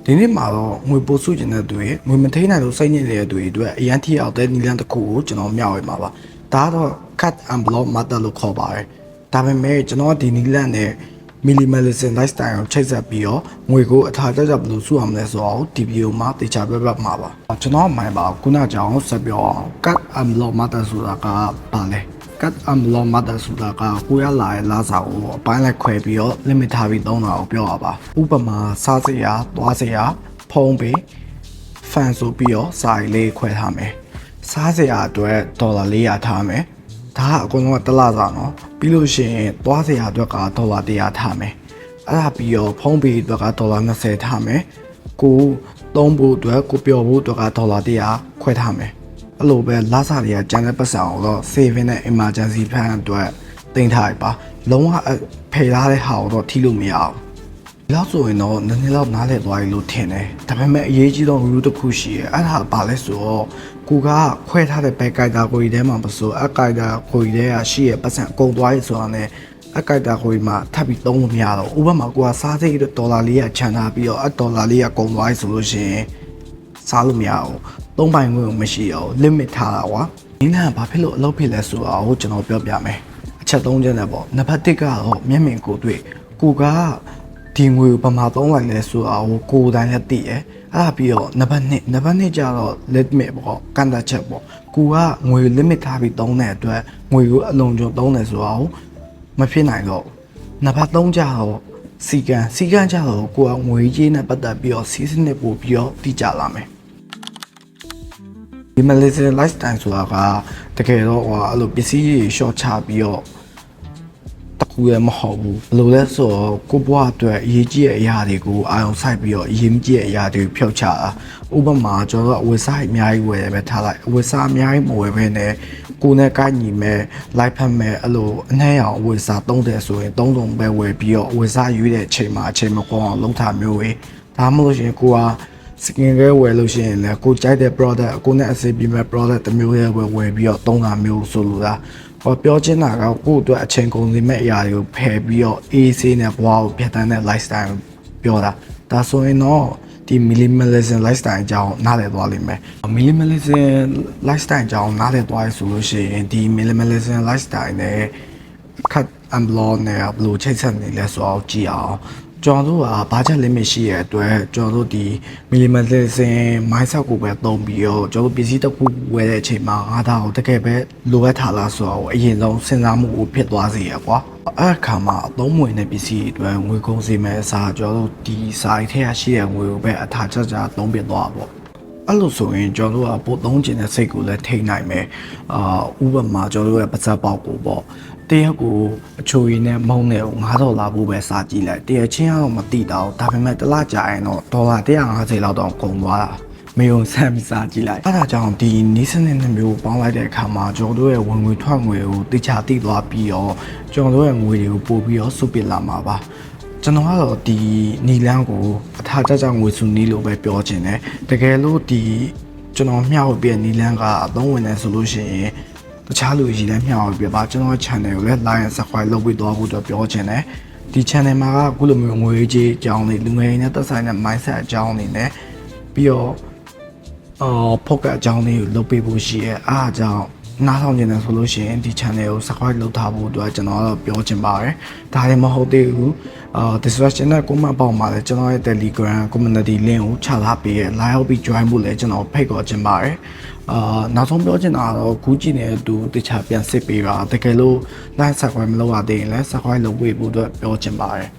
ဒီနေ့မှာတော့ငွေပို့စုကျင်တဲ့တွေငွေမထိန်နိုင်လို့စိတ်ညစ်နေတဲ့တွေအတွက်အရန်ထိအောင်တဲ့နည်းလမ်းတစ်ခုကိုကျွန်တော်မျှဝေမှာပါဒါကတော့ cut and block method လို့ခေါ်ပါတယ်ဒါပေမဲ့ကျွန်တော်ဒီနည်းလမ်းနဲ့ minimalism lifestyle ကိုချိတ်ဆက်ပြီးတော့ငွေကိုအထာကျကျဘယ်လိုစုအောင်လဲဆိုတော့ဒီဗီဒီယိုမှာတေချာပြမှာပါကျွန်တော်မှန်ပါခုနကကြောင်ဆက်ပြောအောင် cut and block method ဆိုတာကဘာလဲ cut and block method ဆိုတာကကိုရလာရဲ့လာစာကိုအပိုင်းလိုက်ခွဲပြီးတော့ limit ထားပြီးသုံးတာကိုပြောရပါဥပမာစားစရာသွားစရာဖုံးပေးဖန်ဆိုပြီးတော့စာရီလေးခွဲထားမယ်စားစရာအတွက်ဒေါ်လာ400ထားမယ်ဒါကအကုန်လုံးကတစ်လစာနော်ပြီးလို့ရှိရင်သွားစရာအတွက်ကဒေါ်လာ100ထားမယ်အဲ့ဒါပြီးတော့ဖုံးပေးအတွက်ကဒေါ်လာ20ထားမယ်ကိုသုံးဖို့အတွက်ကိုပျော်ဖို့အတွက်ကဒေါ်လာ100ခွဲထားမယ်အဲ့လိုပဲလစာတွေကကျန်တဲ့ပတ်စံကိုတော့ saving နဲ့ emergency plan အတွက်တင်ထားရပါလုံးဝဖယ်ထားတဲ့ဟာကိုတော့ထိလို့မရအောင်လောက်ဆိုရင်တော့နည်းနည်းတော့နားလည်သွားပြီလို့ထင်တယ်ဒါပေမဲ့အရေးကြီးဆုံး rule တစ်ခုရှိရဲအဲ့ဒါဘာလဲဆိုတော့ကိုကခွဲထားတဲ့ back guide ကိုကြီးထဲမှာမဆိုအ guide ကိုကြီးထဲကရှိရဲပတ်စံအကုန်သွားရဆိုတာနဲ့အ guide ကိုကြီးမှာထပ်ပြီးသုံးလို့မရတော့ဥပမာကိုကစားစိတ်ဒေါ်လာ400ချန်ထားပြီးတော့အဒေါ်လာ400ကုန်သွားရဆိုလို့ရှိရင်စားလို့မရဘူးသုံးပိုင်ခွင့်ကိုမရှိအောင် limit ထားတာကွာဒီနေ့ကဘာဖြစ်လို့အလုပ်ဖြစ်လဲဆိုတော့ကျွန်တော်ပြောပြမယ်အချက်3ချက်နဲ့ပေါ့နံပါတ်1ကတော့မျက်မြင်ကိုတွေ့ကိုကဒီငွေကိုဘာမှသုံးလိုက်လဲဆိုတော့ကိုယ်တိုင်လည်းသိတယ်အဲ့ဒါပြီးတော့နံပါတ်2ကျတော့ limit ပေါ့ကန့်သတ်ချက်ပေါ့ကိုကငွေ limit ထားပြီးသုံးတဲ့အတွက်ငွေကိုအလုံးစုံသုံးတယ်ဆိုတော့မဖြစ်နိုင်တော့နံပါတ်3ကျတော့စီကံကျတော့ကိုကငွေကြီးနဲ့ပတ်သက်ပြီးတော့စီးစနစ်ပို့ပြီးတော့တည်ကြလာမယ်ဒီ Malaysian lifestyle ဆိုတာကတကယ်တော့အဲ့လိုပစ္စည်းတွေ short ချပြီးတော့တခုလည်းမဟုတ်ဘူးဘယ်လိုလဲဆိုတော့ကိုဘွားအတွက်အရေးကြီးတဲ့အရာတွေကိုအာရုံစိုက်ပြီးတော့အရေးမကြီးတဲ့အရာတွေကိုဖျောက်ချတာဥပမာကျွန်တော်တို့အဝတ်စားအများကြီးဝယ်ရပဲထားလိုက်အဝတ်စားအများကြီးမဝယ်ဘဲနဲ့ကိုနဲ့ကိုက်ညီမဲ့ live ဖတ်မဲ့အဲ့လိုအနှဲရောင်အဝတ်စား30ဆိုရင်30ပဲဝယ်ပြီးတော့အဝတ်စားရွေးတဲ့အချိန်မှာအချိန်မကောင်းအောင်လုပ်ထားမျိုးပဲဒါမှမဟုတ်ရင်ကိုကskin care ဝယ်လို့ရှိရင်လည်းကိုကြိုက်တဲ့ product ကိုနဲ့အဆင်ပြေမဲ့ product တစ်မျိုးရဲ့ဝယ်ပြီးတော့သုံးတာမျိုးဆိုလို့လားဟောပြောချင်တာကကိုယ့်အတွက်အချိန်ကုန်နေမဲ့အရာတွေကိုဖယ်ပြီးတော့ AC နဲ့ဘဝကိုဖြတ်တန်းတဲ့ lifestyle ပြောတာဒါဆိုရင်တော့ဒီ minimalism lifestyle အကြောင်းနားလည်သွားလိမ့်မယ် minimalism lifestyle အကြောင်းနားလည်သွားရဆိုလို့ရှိရင်ဒီ minimalism lifestyle နဲ့ cut and block နဲ့ဘယ်လိုချိတ်ဆက်နေလဲဆိုတော့ကြည့်အောင်ကျွန်တော်တို့ကဘာချက် limit ရှိရဲ့အတွက်ကျွန်တော်တို့ဒီ minimalism mindset ကိုပဲသုံးပြီးတော့ကျွန်တော်တို့ပစ္စည်းတစ်ခုဝယ်တဲ့အချိန်မှာငါးသားကိုတကယ်ပဲလိုအပ်ထားလားဆိုတော့အရင်ဆုံးစဉ်းစားမှုကိုဖြစ်သွားစေရကွာအဲ့အခါမှာအသုံးဝင်တဲ့ပစ္စည်းတွေငွေကုန်စီမဲ့အစားကျွန်တော်တို့ဒီစာရိတ်ထဲရရှိတဲ့ငွေကိုပဲအထာကျကျသုံးပြသွားပေါ့အဲ့လိုဆိုရင်ကျွန်တော်တို့ကပို့သုံးကျင်တဲ့စိတ်ကိုလည်းထိန်းနိုင်မယ်ဥပမာကျွန်တော်တို့ရဲ့ပါဇက်ပေါက်ကိုပေါ့တရက်ကိုအချိုရည်နဲ့မုံနဲ့$9ဖို့ပဲစားကြည့်လိုက်တရက်ချင်းကတော့မတိတော့ဒါပေမဲ့တစ်လကြာရင်တော့ဒေါ်လာ150လောက်တော့ကုန်သွားတာမယုံဆန်းစားကြည့်လိုက်အဲ့ဒါကြောင့်ဒီနီးစနစ်နှစ်မျိုးပေါင်းလိုက်တဲ့အခါမှာကျွန်တော်တို့ရဲ့ဝင်ငွေထွက်ငွေကိုတိကျသိသွားပြီးတော့ကျွန်တော်တို့ရဲ့ငွေတွေကိုပို့ပြီးတော့စုပစ်လာမှာပါကျွန်တော်ကတော့ဒီနီလန်းကိုအထာကျကျငွေစုနီးလို့ပဲပြောချင်တယ်တကယ်လို့ဒီကျွန်တော်မျှဝေပြနီလန်းကအသုံးဝင်တယ်ဆိုလို့ရှိရင်တခြားလူကြီးလည်းမျှဝေပြပါကျွန်တော် channel ကိုလည်း like and subscribe လုပ်ပြီးသွားဖို့တော့ပြောချင်တယ်ဒီ channel မှာကအခုလိုမျိုးငွေကြေးအကြောင်းတွေလူငယ်တွေနဲ့သက်ဆိုင်တဲ့ mindset အကြောင်းတွေနဲ့ပြီးတော့focus အကြောင်းတွေကိုလုပ်ပေးဖို့ရှိရဲအားအကြောင်းနားထောင်နေတယ်ဆိုလို့ရှိရင်ဒီ channel ကို subscribe လုပ်ထားဖို့အတွက်ကျွန်တော်ကတော့ပြောချင်ပါတယ်ဒါလည်းမဟုတ်သေးဘူးdescription နဲ့ comment ပေါက်မှာလည်းကျွန်တော်ရဲ့ Telegram community link ကိုချထားပေးရဲ like ပြီး join ဖို့လည်းကျွန်တော်ဖိတ်ခေါ်ချင်ပါတယ်နောက်ဆုံးပြောချင်တာကတော့ခုကြည့်နေတဲ့သူတခြားပြန်စစ်ပေးပါတကယ်လို့ like subscribe မလုပ်ရသေးရင်လည်း subscribe လုပ်ပေးဖို့အတွက်ပြောချင်ပါတယ်